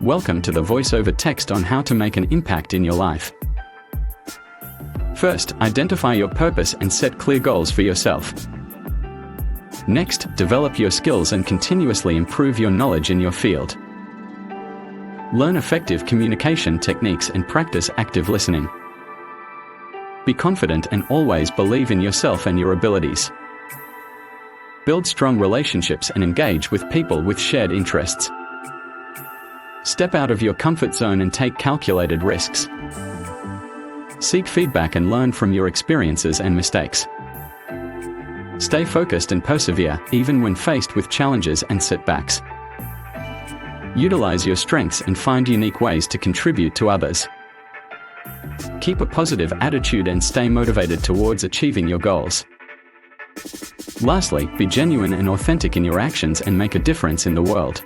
Welcome to the voiceover text on how to make an impact in your life. First, identify your purpose and set clear goals for yourself. Next, develop your skills and continuously improve your knowledge in your field. Learn effective communication techniques and practice active listening. Be confident and always believe in yourself and your abilities. Build strong relationships and engage with people with shared interests. Step out of your comfort zone and take calculated risks. Seek feedback and learn from your experiences and mistakes. Stay focused and persevere, even when faced with challenges and setbacks. Utilize your strengths and find unique ways to contribute to others. Keep a positive attitude and stay motivated towards achieving your goals. Lastly, be genuine and authentic in your actions and make a difference in the world.